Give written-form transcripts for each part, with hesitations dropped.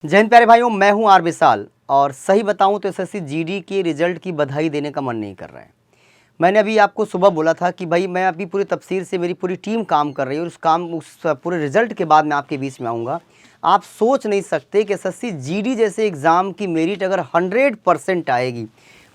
जय हिंद प्यारे भाइयों, मैं हूं आर विशाल। और सही बताऊं तो एसएससी जीडी के रिजल्ट की बधाई देने का मन नहीं कर रहा है। मैंने अभी आपको सुबह बोला था कि भाई मैं अभी पूरी तफसीर से मेरी पूरी टीम काम कर रही है और उस पूरे रिजल्ट के बाद मैं आपके बीच में आऊँगा। आप सोच नहीं सकते कि एसएससी जीडी जैसे एग्ज़ाम की मेरिट अगर 100% आएगी,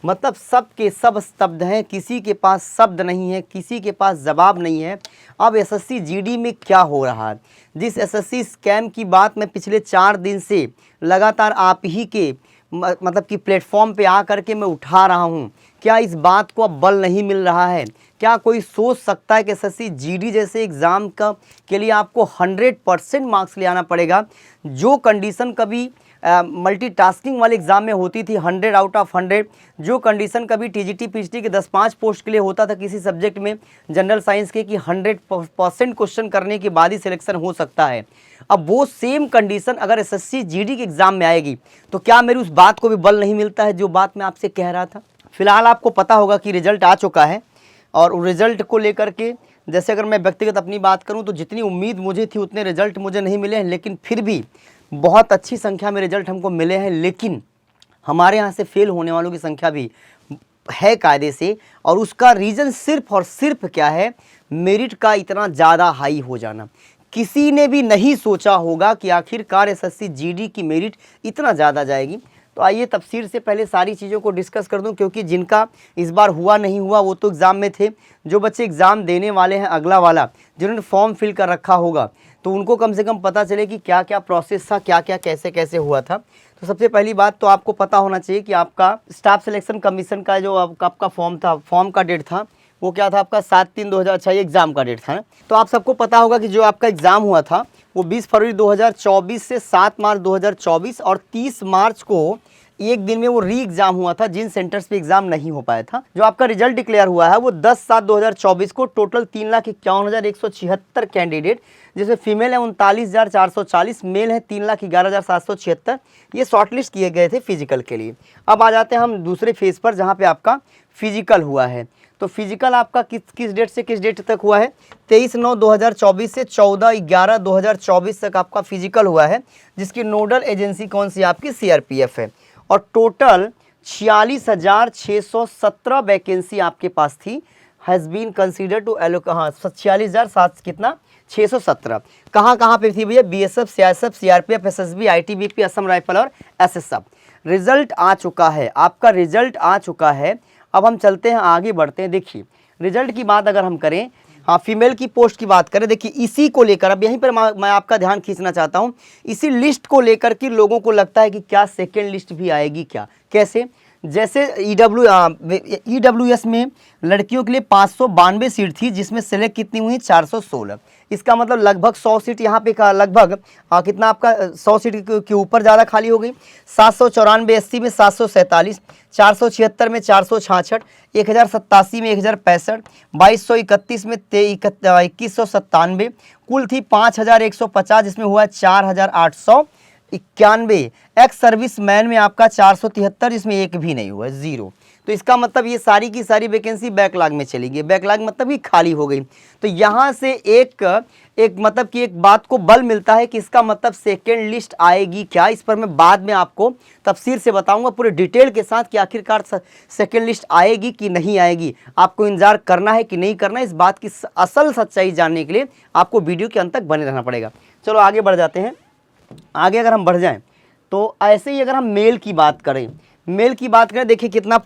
मतलब सब के सब स्तब्ध हैं, किसी के पास शब्द नहीं है, किसी के पास जवाब नहीं है। अब एसएससी जीडी में क्या हो रहा है, जिस एसएससी स्कैम की बात मैं पिछले 4 दिन से लगातार आप ही के मतलब कि प्लेटफॉर्म पे आ करके मैं उठा रहा हूँ, क्या इस बात को अब बल नहीं मिल रहा है? क्या कोई सोच सकता है कि एसएससी जीडी जैसे एग्ज़ाम का के लिए आपको 100% मार्क्स ले आना पड़ेगा? जो कंडीशन कभी मल्टीटास्किंग वाले एग्ज़ाम में होती थी 100 आउट ऑफ 100, जो कंडीशन कभी टीजीटी पीजीटी के 10-5 पोस्ट के लिए होता था किसी सब्जेक्ट में जनरल साइंस के कि 100% क्वेश्चन करने के बाद ही सिलेक्शन हो सकता है, अब वो सेम कंडीशन अगर एसएससी जीडी के एग्ज़ाम में आएगी तो क्या मेरी उस बात को भी बल नहीं मिलता है जो बात मैं आपसे कह रहा था? फिलहाल आपको पता होगा कि रिजल्ट आ चुका है और रिजल्ट को लेकर के जैसे अगर मैं व्यक्तिगत अपनी बात करूं तो जितनी उम्मीद मुझे थी उतने रिजल्ट मुझे नहीं मिले हैं, लेकिन फिर भी बहुत अच्छी संख्या में रिजल्ट हमको मिले हैं। लेकिन हमारे यहाँ से फेल होने वालों की संख्या भी है कायदे से, और उसका रीज़न सिर्फ और सिर्फ क्या है, मेरिट का इतना ज़्यादा हाई हो जाना। किसी ने भी नहीं सोचा होगा कि आखिरकार एसएससी जीडी की मेरिट इतना ज़्यादा जाएगी। तो आइए तफसीर से पहले सारी चीज़ों को डिस्कस कर दूं, क्योंकि जिनका इस बार हुआ नहीं हुआ वो तो एग्ज़ाम में थे, जो बच्चे एग्ज़ाम देने वाले हैं अगला वाला, जिन्होंने फॉर्म फिल कर रखा होगा, तो उनको कम से कम पता चले कि क्या क्या प्रोसेस था, क्या क्या कैसे कैसे हुआ था। तो सबसे पहली बात तो आपको पता होना चाहिए कि आपका स्टाफ सिलेक्शन कमीशन का जो आपका फॉर्म था, फॉर्म का डेट था वो क्या था आपका 7/3/2006, एग्ज़ाम का डेट था ना। तो आप सबको पता होगा कि जो आपका एग्ज़ाम हुआ था वो 20 फरवरी 2024 से 7 मार्च 2024 और 30 मार्च को एक दिन में वो री एग्ज़ाम हुआ था जिन सेंटर्स पे एग्ज़ाम नहीं हो पाया था। जो आपका रिजल्ट डिक्लेयर हुआ है वो 10/7/2024 को टोटल 3,51,176 कैंडिडेट, जिसमें फीमेल है 39,440, मेल है 3,11,776, ये शॉर्टलिस्ट किए गए थे फिजिकल के लिए। अब आ जाते हैं हम दूसरे फेज़ पर जहाँ पे आपका फिजिकल हुआ है। तो फिजिकल आपका किस डेट से किस डेट तक हुआ है? 23/9/2024 से 14/11/2024 तक आपका फिजिकल हुआ है, जिसकी नोडल एजेंसी कौन सी आपकी सीआरपीएफ है। और टोटल 46,617 वैकेंसी आपके पास थी, has been consider to allot, हाँ 46,700 कितना 617। कहाँ कहाँ पे थी भैया? BSF, CISF, CRPF, SSB, ITBP, Assam rifle और एसएसएफ। रिजल्ट आ चुका है, आपका रिजल्ट आ चुका है। अब हम चलते हैं आगे बढ़ते हैं। देखिए रिजल्ट की बात अगर हम करें, हाँ फीमेल की पोस्ट की बात करें, देखिए इसी को लेकर अब यहीं पर मैं आपका ध्यान खींचना चाहता हूँ। इसी लिस्ट को लेकर के लोगों को लगता है कि क्या सेकेंड लिस्ट भी आएगी क्या? कैसे? जैसे ईडब्ल्यूएस में लड़कियों के लिए 592 सीट थी, जिसमें सेलेक्ट कितनी हुई? 416। इसका मतलब लगभग 100 सीट यहाँ पे का लगभग कितना आपका 100 सीट के ऊपर ज़्यादा खाली हो गई। 794 एससी में 747, 476 में 466, 1087 में 1065, 2231 में 2197, कुल थी 5150, जिसमें हुआ 4891। एक्स सर्विस मैन में आपका 473, जिसमें एक भी नहीं हुआ, 0। तो इसका मतलब ये सारी की सारी वैकेंसी बैकलॉग में चली गई। बैकलॉग मतलब कि खाली हो गई। तो यहाँ से एक मतलब कि एक बात को बल मिलता है कि इसका मतलब सेकेंड लिस्ट आएगी क्या? इस पर मैं बाद में आपको तफसीर से बताऊंगा पूरे डिटेल के साथ कि आखिरकार सेकेंड लिस्ट आएगी कि नहीं आएगी। आपको इंतजार करना है कि नहीं करना है, इस बात की असल सच्चाई जानने के लिए आपको वीडियो के अंत तक बने रहना पड़ेगा। चलो आगे बढ़ जाते हैं। आगे अगर हम बढ़ जाएं तो ऐसे ही अगर हम मेल की बात करें, देखिए कितना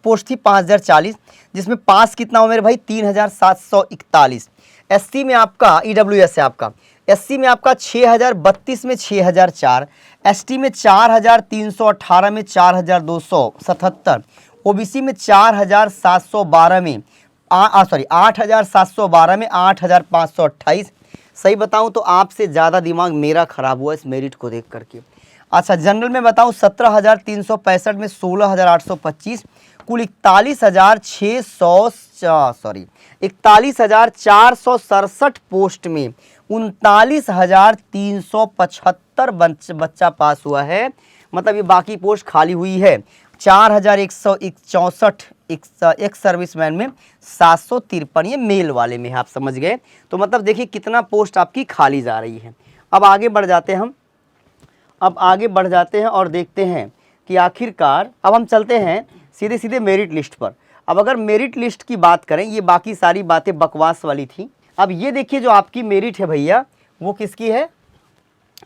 पोस्ट थी 5040, जिसमें पास कितना हो मेरे भाई 3741। एससी में आपका ईडब्ल्यूएस है आपका, एससी में आपका 6032 में 6004, एसटी में 4318 में 4277, ओबीसी में 4712 में 8712 में 8528। सही बताऊं तो आपसे ज़्यादा दिमाग मेरा खराब हुआ इस मेरिट को देख करके। अच्छा जनरल में बताऊं 17,365 में 16,825, कुल 41,467 पोस्ट में 39,375 बच्चा पास हुआ है। मतलब ये बाकी पोस्ट खाली हुई है। 4,164 एक सर्विसमैन में 753, ये मेल वाले में है, आप समझ गए। तो मतलब देखिए कितना पोस्ट आपकी खाली जा रही है। अब आगे बढ़ जाते हैं हम अब आगे बढ़ जाते हैं और देखते हैं कि आखिरकार अब हम चलते हैं सीधे सीधे मेरिट लिस्ट पर। अब अगर मेरिट लिस्ट की बात करें, ये बाकी सारी बातें बकवास वाली थी। अब ये देखिए जो आपकी मेरिट है भैया वो किसकी है,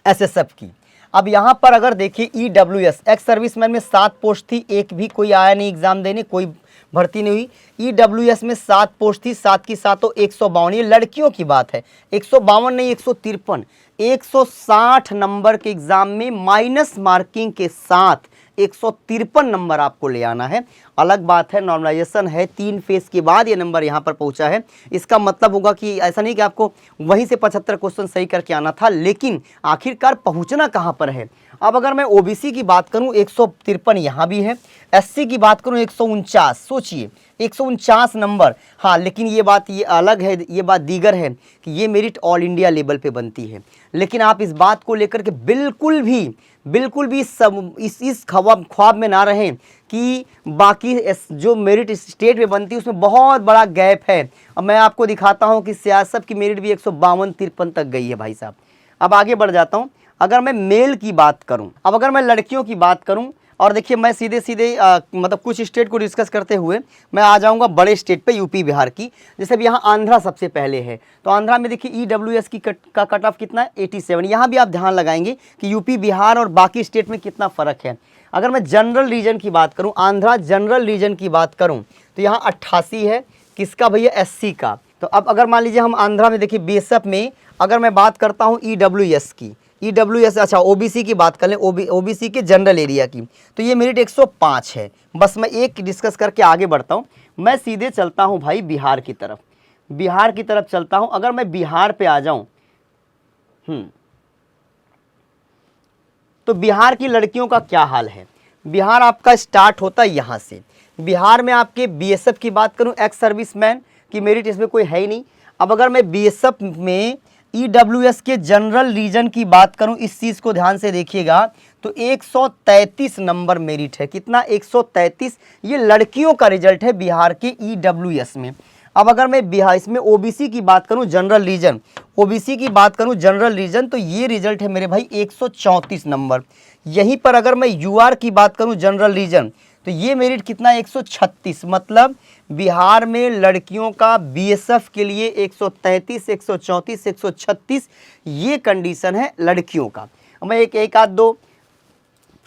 एसएसएफ की। अब यहाँ पर अगर देखिए ईडब्ल्यूएस एक्स सर्विसमैन में 7 पोस्ट थी, एक भी कोई आया नहीं एग्जाम देने, कोई भर्ती नहीं हुई। ईडब्ल्यूएस में 7 पोस्ट थी, 7 की 7 152, ये लड़कियों की बात है, 152 नहीं 153, 160 नंबर के एग्जाम में माइनस मार्किंग के साथ 153 नंबर आपको ले आना है। अलग बात है नॉर्मलाइजेशन है, 3 फेज के बाद ये नंबर यहाँ पर पहुँचा है। इसका मतलब होगा कि ऐसा नहीं कि आपको वहीं से 75 क्वेश्चन सही करके आना था, लेकिन आखिरकार पहुँचना कहाँ पर है। अब अगर मैं ओबीसी की बात करूँ 153 यहाँ भी है, एससी की बात करूँ 149, सोचिए 149 नंबर। हाँ लेकिन ये बात ये अलग है, ये बात दीगर है कि ये मेरिट ऑल इंडिया लेवल पे बनती है। लेकिन आप इस बात को लेकर के बिल्कुल भी सब इस ख्वाब में ना रहें कि बाकी जो मेरिट स्टेट में बनती है उसमें बहुत बड़ा गैप है। अब मैं आपको दिखाता हूँ कि सियासत की मेरिट भी 152-53 तक गई है भाई साहब। अब आगे बढ़ जाता हूँ, अगर मैं मेल की बात करूं, अब अगर मैं लड़कियों की बात करूं, और देखिए मैं सीधे सीधे मतलब कुछ स्टेट को डिस्कस करते हुए मैं आ जाऊंगा बड़े स्टेट पे, यूपी बिहार की। जैसे अब यहाँ आंध्रा सबसे पहले है, तो आंध्रा में देखिए ईडब्ल्यूएस की का कट ऑफ कितना है 87। यहाँ भी आप ध्यान लगाएंगे कि यूपी बिहार और बाकी स्टेट में कितना फ़र्क है। अगर मैं जनरल रीजन की बात करूँ, आंध्रा जनरल रीजन की बात करूँ तो यहाँ 88 है, किसका भैया, एससी का। तो अब अगर मान लीजिए हम आंध्रा में देखिए बीएसएफ में अगर मैं बात करता हूँ ईडब्ल्यूएस की, ईडब्ल्यूएस अच्छा ओबीसी की बात कर लें, ओबीसी के जनरल एरिया की, तो ये मेरिट 105 है। बस मैं एक डिस्कस करके आगे बढ़ता हूँ। मैं सीधे चलता हूँ भाई बिहार की तरफ, बिहार की तरफ चलता हूँ। अगर मैं बिहार पे आ जाऊँ तो बिहार की लड़कियों का क्या हाल है। बिहार आपका स्टार्ट होता है यहाँ से। बिहार में आपके बीएसएफ की बात करूँ, एक्स सर्विसमैन की मेरिट इसमें कोई है ही नहीं। अब अगर मैं बीएसएफ में ईडब्ल्यूएस के जनरल रीजन की बात करूं, इस चीज़ को ध्यान से देखिएगा, तो 133 नंबर मेरिट है। कितना, 133। ये लड़कियों का रिजल्ट है बिहार के ईडब्ल्यूएस में। अब अगर मैं बिहार इसमें ओबीसी की बात करूं जनरल रीजन, ओबीसी की बात करूं जनरल रीजन, तो ये रिजल्ट है मेरे भाई 134 नंबर। यहीं पर अगर मैं यूआर की बात करूं जनरल रीजन, तो ये मेरिट कितना, 136। मतलब बिहार में लड़कियों का बीएसएफ के लिए 133, 134, 136 ये कंडीशन है लड़कियों का। मैं एक आध दो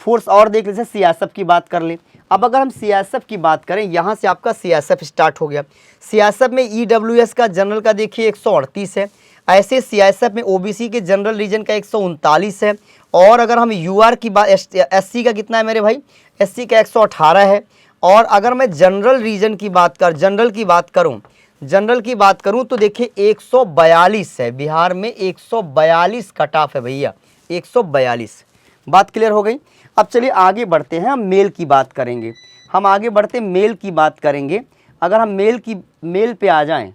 फोर्स और देख लेते हैं, सीआईएसएफ की बात कर लें। अब अगर हम सीआईएसएफ की बात करें, यहाँ से आपका सीआईएसएफ स्टार्ट हो गया। सीआईएसएफ में ईडब्ल्यूएस का जनरल का देखिए 138 है, ऐसे सीआईएसएफ में ओबीसी के जनरल रीजन का 139 है। और अगर हम यूआर की बात, एससी का कितना है मेरे भाई, एससी का 118 है। और अगर मैं जनरल रीजन की बात जनरल की बात करूं तो देखिए 142 है। बिहार में 142 कट ऑफ है भैया, 142। बात क्लियर हो गई। अब चलिए आगे बढ़ते हैं, हम मेल की बात करेंगे। मेल की बात करेंगे। अगर हम मेल पे आ जाएं,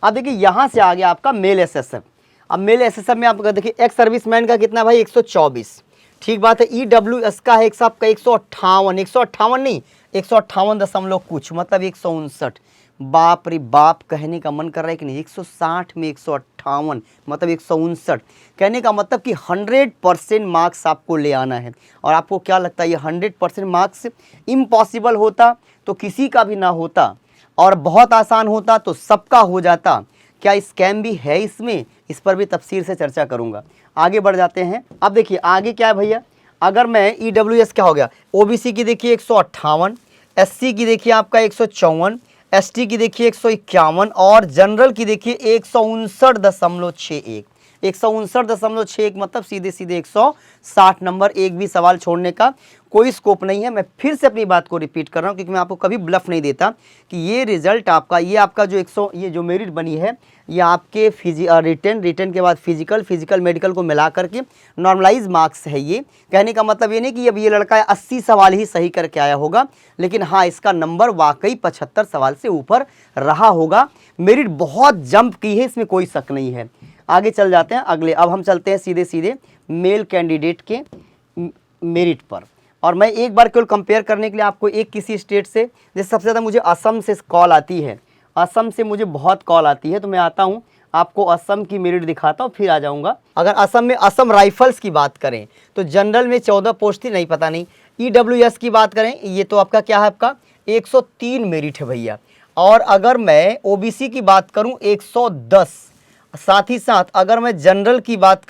अब देखिए यहाँ से आ गया आपका मेल एसएसएफ। अब मेल एसएसएफ में आपका देखिए एक्स सर्विसमैन का कितना भाई, 124। ठीक बात है। ईडब्ल्यूएस का है एक साहब का 158 नहीं 158 दशमलव कुछ, मतलब 159। बाप रे बाप, कहने का मन कर रहा है कि नहीं, 160 में 158 मतलब 159। कहने का मतलब कि 100% मार्क्स आपको ले आना है। और आपको क्या लगता है ये 100% मार्क्स इम्पॉसिबल होता तो किसी का भी ना होता, और बहुत आसान होता तो सबका हो जाता। क्या स्कैम भी है इसमें, इस पर भी तफसील से चर्चा करूंगा। आगे बढ़ जाते हैं। अब देखिए आगे क्या है भैया, अगर मैं ईडब्ल्यूएस क्या हो गया, ओबीसी की देखिए 158, एससी की देखिए आपका 154, एसटी की देखिए 151 और जनरल की देखिए 159.61, 159.61 मतलब सीधे सीधे 160 नंबर। एक भी सवाल छोड़ने का कोई स्कोप नहीं है। मैं फिर से अपनी बात को रिपीट कर रहा हूँ क्योंकि मैं आपको कभी ब्लफ नहीं देता कि ये रिजल्ट आपका, ये आपका जो 100 ये जो मेरिट बनी है, ये आपके रिटर्न के बाद फिजिकल मेडिकल को मिला करके नॉर्मलाइज मार्क्स है। ये कहने का मतलब ये नहीं कि अब ये लड़का 80 सवाल ही सही करके आया होगा, लेकिन हाँ इसका नंबर वाकई 75 सवाल से ऊपर रहा होगा। मेरिट बहुत जंप की है, इसमें कोई शक नहीं है। आगे चल जाते हैं अगले। अब हम चलते हैं सीधे सीधे मेल कैंडिडेट के मेरिट पर। और मैं एक बार केवल कंपेयर करने के लिए आपको एक किसी स्टेट से, जैसे सबसे ज़्यादा मुझे असम से कॉल आती है, असम से मुझे बहुत कॉल आती है, तो मैं आता हूँ आपको असम की मेरिट दिखाता हूँ, फिर आ जाऊँगा। अगर असम में असम राइफल्स की बात करें तो जनरल में 14 पोस्ट थी, नहीं पता नहीं। EWS की बात करें, ये तो आपका क्या है, आपका 103 मेरिट है भैया। और अगर मैं OBC की बात करूं 110, साथ ही साथ अगर मैं जनरल की बात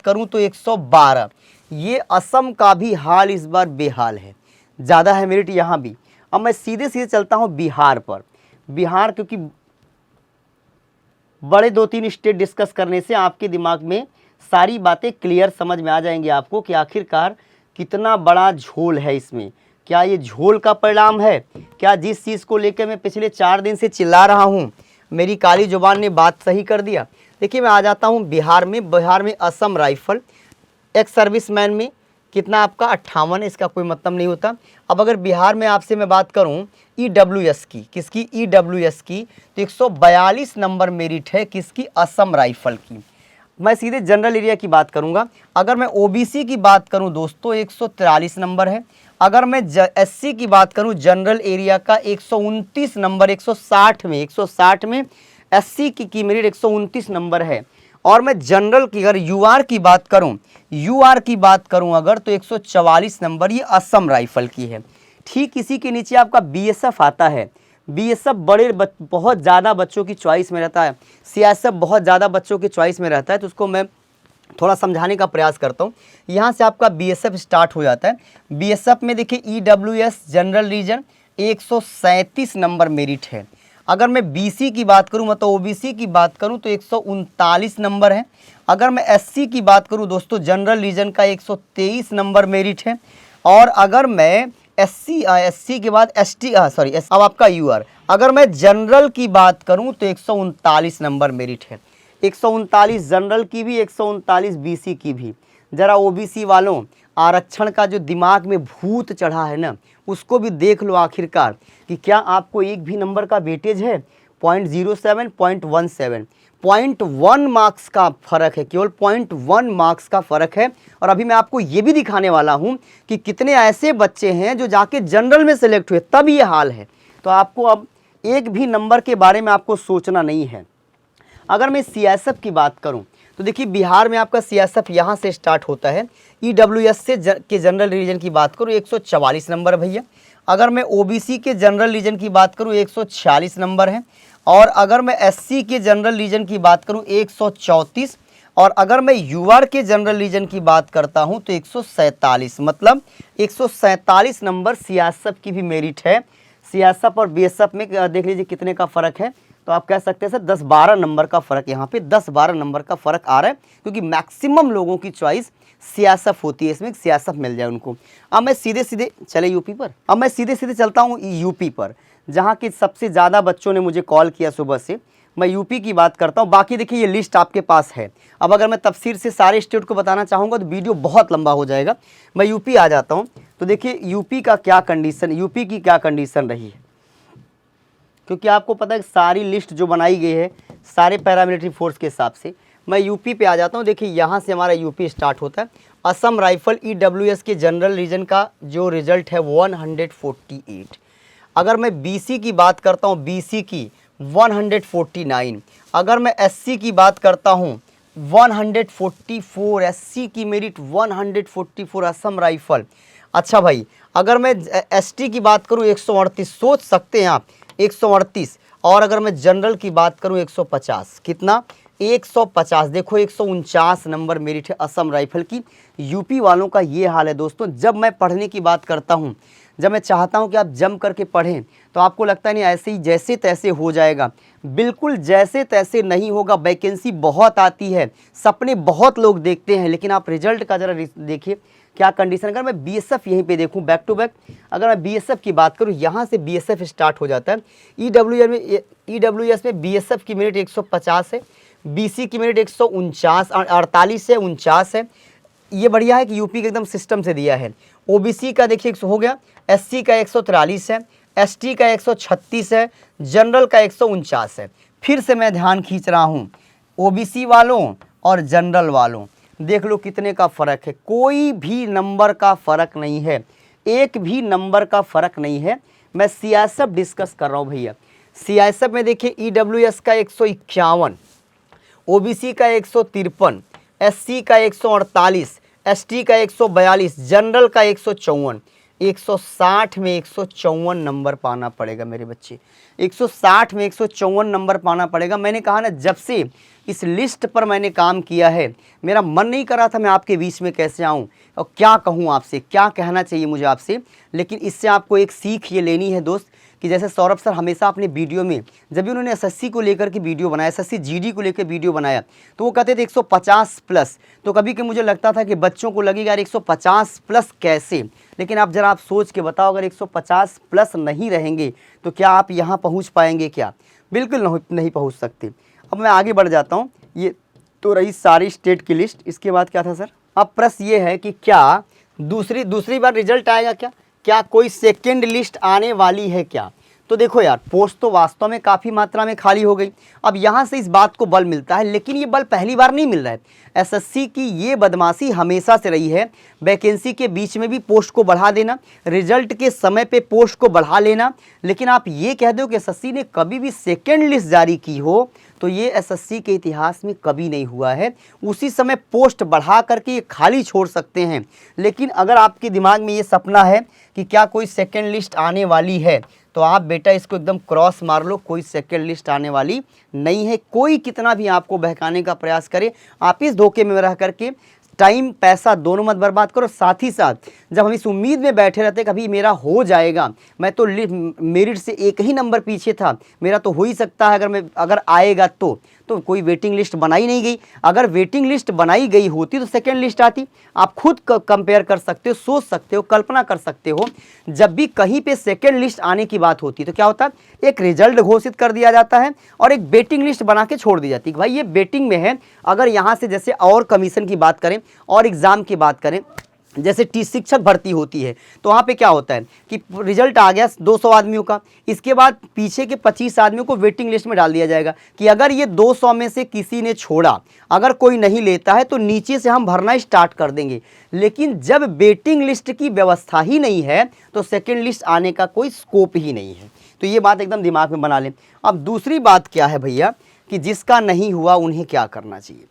करूं तो 112। ये असम का भी हाल इस बार बेहाल है, ज़्यादा है मेरिट यहाँ भी। अब मैं सीधे सीधे चलता हूँ बिहार पर। बिहार, क्योंकि बड़े 2-3 स्टेट डिस्कस करने से आपके दिमाग में सारी बातें क्लियर समझ में आ जाएंगी आपको कि आखिरकार कितना बड़ा झोल है इसमें। क्या ये झोल का परिणाम है? क्या जिस चीज़ को लेकर मैं पिछले 4 दिन से चिल्ला रहा हूँ, मेरी काली जुबान ने बात सही कर दिया? देखिए, मैं आ जाता हूँ बिहार में। बिहार में असम राइफल, एक्स सर्विसमैन में कितना आपका 58, इसका कोई मतलब नहीं होता। अब अगर बिहार में आपसे मैं बात करूं EWS की, किसकी? EWS की, तो 142 नंबर मेरिट है किसकी? असम राइफल की। मैं सीधे जनरल एरिया की बात करूंगा। अगर मैं OBC की बात करूं दोस्तों 143 नंबर है। अगर मैं SC की बात करूं जनरल एरिया का 129 नंबर, 160 में SC की मेरिट 129 नंबर है। और मैं जनरल की अगर UR की बात करूं अगर, तो 144 नंबर ये असम राइफल की है। ठीक इसी के नीचे आपका BSF आता है। BSF बहुत ज़्यादा बच्चों की चॉइस में रहता है, CSF बहुत ज़्यादा बच्चों की चॉइस में रहता है, तो उसको मैं थोड़ा समझाने का प्रयास करता हूँ। यहाँ से आपका BSF स्टार्ट हो जाता है। BSF में देखिए EWS general region 137 number merit है। अगर मैं BC की बात करूं, मतलब OBC की बात करूं, तो 139 नंबर है। अगर मैं SC की बात करूं दोस्तों जनरल रीजन का 123 नंबर मेरिट है। और अगर मैं SC के बाद अब आपका UR, अगर मैं जनरल की बात करूं तो 139 नंबर मेरिट है। 139 जनरल की भी, 139 BC की भी। ज़रा OBC वालों, आरक्षण का जो दिमाग में भूत चढ़ा है ना, उसको भी देख लो आखिरकार कि क्या आपको एक भी नंबर का वेटेज है? 0.07, 0.17, 0.1 मार्क्स का फ़र्क है, केवल 0.1 मार्क्स का फ़र्क है। और अभी मैं आपको ये भी दिखाने वाला हूँ कि कितने ऐसे बच्चे हैं जो जाके जनरल में सेलेक्ट हुए, तब ये हाल है। तो आपको अब एक भी नंबर के बारे में आपको सोचना नहीं है। अगर मैं CSF की बात करूं तो देखिए, बिहार में आपका CSF यहाँ से स्टार्ट होता है। EWS से के जनरल रीजन की बात करूं 144 नंबर भैया। अगर मैं OBC के जनरल रीजन की बात करूं 146 नंबर है। और अगर मैं SC के जनरल रीजन की बात करूं 134। और अगर मैं UR के जनरल रीजन की बात करता हूं तो 147, मतलब 147 नंबर CSF की भी मेरिट है। CSF और BSF में देख लीजिए कितने का फ़र्क है। तो आप कह सकते हैं सर 10-12 नंबर का फ़र्क, यहाँ पे 10-12 नंबर का फ़र्क आ रहा है, क्योंकि मैक्सिमम लोगों की चॉइस CSF होती है, इसमें CSF मिल जाए उनको। अब मैं सीधे सीधे चले यूपी पर। अब मैं सीधे सीधे चलता हूँ यूपी पर, जहाँ के सबसे ज़्यादा बच्चों ने मुझे कॉल किया सुबह से। मैं यूपी की बात करता हूँ। बाकी देखिए, ये लिस्ट आपके पास है। अब अगर मैं तफसीर से सारे स्टेट को बताना चाहूँगा तो वीडियो बहुत लंबा हो जाएगा। मैं यूपी आ जाता हूँ। तो देखिए, यूपी का क्या कंडीशन, यूपी की क्या कंडीशन रही है, क्योंकि आपको पता है सारी लिस्ट जो बनाई गई है सारे पैरामिलिट्री फोर्स के हिसाब से। मैं यूपी पे आ जाता हूँ। देखिए, यहाँ से हमारा यूपी स्टार्ट होता है। असम राइफल EWS के जनरल रीजन का जो रिजल्ट है 148। अगर मैं BC की बात करता हूँ, BC की 149। अगर मैं SC की बात करता हूँ 144, SC की मेरिट 144 असम राइफल। अच्छा भाई, अगर मैं ST की बात करूँ 138, सोच सकते हैं आप, 138। और अगर मैं जनरल की बात करूं 150, कितना? 150। देखो 149 नंबर मेरिट है असम राइफल की। यूपी वालों का ये हाल है दोस्तों। जब मैं पढ़ने की बात करता हूं, जब मैं चाहता हूं कि आप जम करके पढ़ें, तो आपको लगता है नहीं ऐसे ही जैसे तैसे हो जाएगा। बिल्कुल जैसे तैसे नहीं होगा। वैकेंसी बहुत आती है, सपने बहुत लोग देखते हैं, लेकिन आप रिजल्ट का ज़रा देखिए क्या कंडीशन। अगर मैं BSF यहीं पे देखूं बैक टू बैक, अगर मैं BSF की बात करूं, यहाँ से BSF स्टार्ट हो जाता है। EWS में BSF की मेरिट 150 है, BC की मेरिट 148 है, 49 है। ये बढ़िया है कि यूपी के एकदम सिस्टम से दिया है। OBC का देखिए 100 हो गया, SC का 143 है, ST का 136 है, जनरल का 149 है। फिर से मैं ध्यान खींच रहा हूँ OBC वालों और जनरल वालों, देख लो कितने का फ़र्क है। कोई भी नंबर का फ़र्क नहीं है, एक भी नंबर का फ़र्क नहीं है। मैं CSF डिस्कस कर रहा हूँ भैया। CISF में देखिए EWS का 151, OBC का 153, SC का 148, ST का 142, जनरल का 154। 160 में 154 नंबर पाना पड़ेगा मेरे बच्चे, 160 में 154 नंबर पाना पड़ेगा। मैंने कहा ना, जब से इस लिस्ट पर मैंने काम किया है, मेरा मन नहीं कर रहा था मैं आपके बीच में कैसे आऊं और क्या कहूं आपसे, क्या कहना चाहिए मुझे आपसे। लेकिन इससे आपको एक सीख ये लेनी है दोस्त, कि जैसे सौरभ सर हमेशा अपने वीडियो में, जब भी उन्होंने एसएससी को लेकर के वीडियो बनाया, एसएससी जीडी को लेकर वीडियो बनाया, तो वो कहते थे 150 प्लस। तो कभी कि मुझे लगता था कि बच्चों को लगेगा यार 150 प्लस कैसे, लेकिन आप जरा आप सोच के बताओ, अगर 150 प्लस नहीं रहेंगे तो क्या आप यहाँ पहुँच पाएंगे? क्या बिल्कुल नहीं पहुँच सकते। अब मैं आगे बढ़ जाता हूँ। ये तो रही सारी स्टेट की लिस्ट। इसके बाद क्या था सर? अब प्रश्न ये है कि क्या दूसरी बार रिजल्ट आएगा क्या कोई सेकेंड लिस्ट आने वाली है क्या? तो देखो यार, पोस्ट तो वास्तव में काफ़ी मात्रा में खाली हो गई। अब यहाँ से इस बात को बल मिलता है, लेकिन ये बल पहली बार नहीं मिल रहा है। एसएससी की ये बदमाशी हमेशा से रही है, वैकेंसी के बीच में भी पोस्ट को बढ़ा देना, रिजल्ट के समय पे पोस्ट को बढ़ा लेना। लेकिन आप ये कह दो कि एसएससी ने कभी भी सेकेंड लिस्ट जारी की हो, तो ये एसएससी के इतिहास में कभी नहीं हुआ है। उसी समय पोस्ट बढ़ा करके ये खाली छोड़ सकते हैं। लेकिन अगर आपके दिमाग में ये सपना है कि क्या कोई सेकेंड लिस्ट आने वाली है, तो आप बेटा इसको एकदम क्रॉस मार लो, कोई सेकेंड लिस्ट आने वाली नहीं है। कोई कितना भी आपको बहकाने का प्रयास करे, आप इस धोखे में रह करके टाइम पैसा दोनों मत बर्बाद करो। साथ ही साथ जब हम इस उम्मीद में बैठे रहते कभी मेरा हो जाएगा, मैं तो मेरिट से एक ही नंबर पीछे था, मेरा तो हो ही सकता है अगर आएगा तो कोई वेटिंग लिस्ट बनाई नहीं गई। अगर वेटिंग लिस्ट बनाई गई होती तो सेकेंड लिस्ट आती। आप खुद कंपेयर कर सकते हो, सोच सकते हो, कल्पना कर सकते हो। जब भी कहीं पे सेकेंड लिस्ट आने की बात होती तो क्या होता है, एक रिजल्ट घोषित कर दिया जाता है और एक वेटिंग लिस्ट बना के छोड़ दी जाती है कि भाई ये वेटिंग में है। अगर यहाँ से जैसे और कमीशन की बात करें और एग्ज़ाम की बात करें, जैसे शिक्षक भर्ती होती है, तो वहाँ पे क्या होता है कि रिजल्ट आ गया 200 आदमियों का, इसके बाद पीछे के 25 आदमियों को वेटिंग लिस्ट में डाल दिया जाएगा कि अगर ये 200 में से किसी ने छोड़ा, अगर कोई नहीं लेता है तो नीचे से हम भरना स्टार्ट कर देंगे। लेकिन जब वेटिंग लिस्ट की व्यवस्था ही नहीं है तो सेकेंड लिस्ट आने का कोई स्कोप ही नहीं है। तो ये बात एकदम दिमाग में बना लें। अब दूसरी बात क्या है भैया, कि जिसका नहीं हुआ उन्हें क्या करना चाहिए?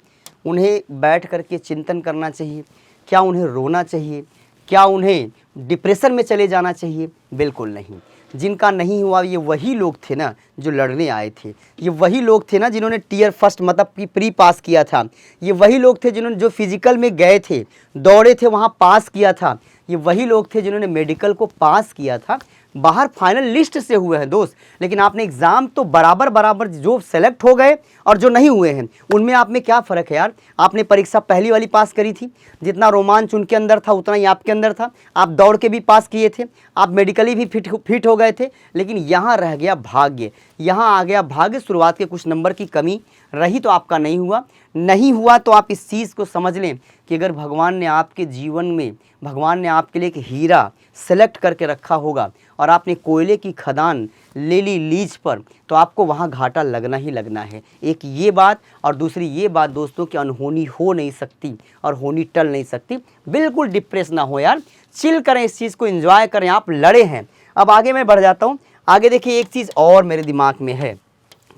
उन्हें बैठ करके चिंतन करना चाहिए। क्या उन्हें रोना चाहिए? क्या उन्हें डिप्रेशन में चले जाना चाहिए? बिल्कुल नहीं। जिनका नहीं हुआ ये वही लोग थे ना जो लड़ने आए थे, ये वही लोग थे ना जिन्होंने टियर फर्स्ट मतलब कि प्री पास किया था, ये वही लोग थे जिन्होंने जो फिजिकल में गए थे, दौड़े थे, वहाँ पास किया था, ये वही लोग थे जिन्होंने मेडिकल को पास किया था। बाहर फाइनल लिस्ट से हुए हैं दोस्त, लेकिन आपने एग्ज़ाम तो बराबर जो सेलेक्ट हो गए और जो नहीं हुए हैं उनमें आप में क्या फ़र्क है यार? आपने परीक्षा पहली वाली पास करी थी, जितना रोमांच उनके अंदर था उतना ही आपके अंदर था, आप दौड़ के भी पास किए थे, आप मेडिकली भी फिट हो गए थे। लेकिन यहाँ रह गया भाग्य, यहाँ आ गया भाग्य, शुरुआत के कुछ नंबर की कमी रही तो आपका नहीं हुआ। तो आप इस चीज़ को समझ लें कि अगर भगवान ने आपके जीवन में, भगवान ने आपके लिए एक हीरा सेलेक्ट करके रखा होगा और आपने कोयले की खदान ले ली लीज पर, तो आपको वहाँ घाटा लगना ही लगना है। एक ये बात, और दूसरी ये बात दोस्तों कि अनहोनी हो नहीं सकती और होनी टल नहीं सकती। बिल्कुल डिप्रेस ना हो यार, चिल करें, इस चीज़ को एंजॉय करें। आप लड़े हैं। अब आगे मैं बढ़ जाता हूँ। आगे देखिए, एक चीज़ और मेरे दिमाग में है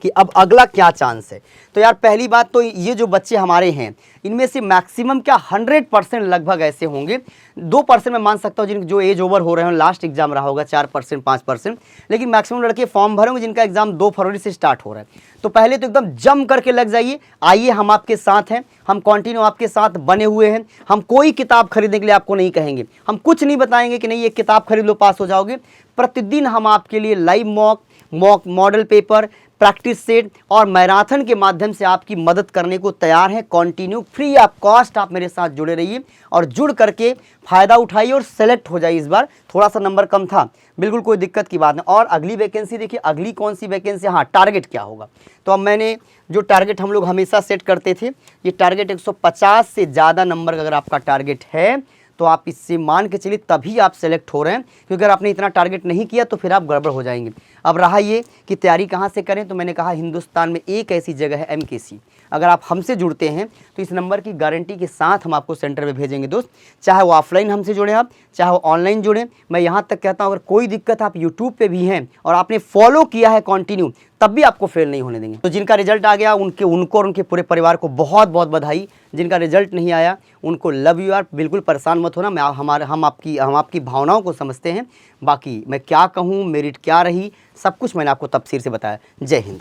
कि अब अगला क्या चांस है। तो यार पहली बात तो ये जो बच्चे हमारे हैं, इनमें से मैक्सिमम क्या 100% लगभग ऐसे होंगे, 2% मैं मान सकता हूँ जिन जो एज ओवर हो रहे हैं, लास्ट एग्जाम रहा होगा 4% 5%, लेकिन मैक्सिमम लड़के फॉर्म भरेंगे जिनका एग्जाम 2 फरवरी से स्टार्ट हो रहा है। तो पहले तो एकदम जम करके लग जाइए। आइए, हम आपके साथ हैं, हम कंटिन्यू आपके साथ बने हुए हैं। हम कोई किताब खरीदने के लिए आपको नहीं कहेंगे, हम कुछ नहीं बताएंगे कि नहीं ये किताब खरीद लो पास हो जाओगे। प्रतिदिन हम आपके लिए live mock model paper, practice set और मैराथन के माध्यम से आपकी मदद करने को तैयार हैं। कंटिन्यू फ्री ऑफ कॉस्ट आप मेरे साथ जुड़े रहिए और जुड़ करके फ़ायदा उठाइए और सेलेक्ट हो जाइए। इस बार थोड़ा सा नंबर कम था, बिल्कुल कोई दिक्कत की बात नहीं। और अगली वैकेंसी देखिए, अगली कौन सी वैकेंसी, हाँ टारगेट क्या होगा। तो अब मैंने जो टारगेट हम लोग हमेशा सेट करते थे, ये टारगेट 150 से ज़्यादा नंबर का अगर आपका टारगेट है तो आप इससे मान के चलिए तभी आप सेलेक्ट हो रहे हैं, क्योंकि अगर आपने इतना टारगेट नहीं किया तो फिर आप गड़बड़ हो जाएंगे। अब रहा ये कि तैयारी कहाँ से करें, तो मैंने कहा हिंदुस्तान में एक ऐसी जगह है MKC। अगर आप हमसे जुड़ते हैं तो इस नंबर की गारंटी के साथ हम आपको सेंटर में भेजेंगे दोस्त। चाहे वो ऑफलाइन हमसे जुड़ें आप, चाहे वो ऑनलाइन जुड़ें। मैं यहाँ तक कहता हूँ अगर कोई दिक्कत आप यूट्यूब पे भी हैं और आपने फॉलो किया है कंटिन्यू, तब भी आपको फेल नहीं होने देंगे। तो जिनका रिजल्ट आ गया उनको और उनके पूरे परिवार को बहुत बहुत बधाई। जिनका रिजल्ट नहीं आया उनको लव यू यार, बिल्कुल परेशान मत होना। हम आपकी भावनाओं को समझते हैं। बाकी मैं क्या कहूँ, मेरिट क्या रही, सब कुछ मैंने आपको तफसीर से बताया। जय हिंद।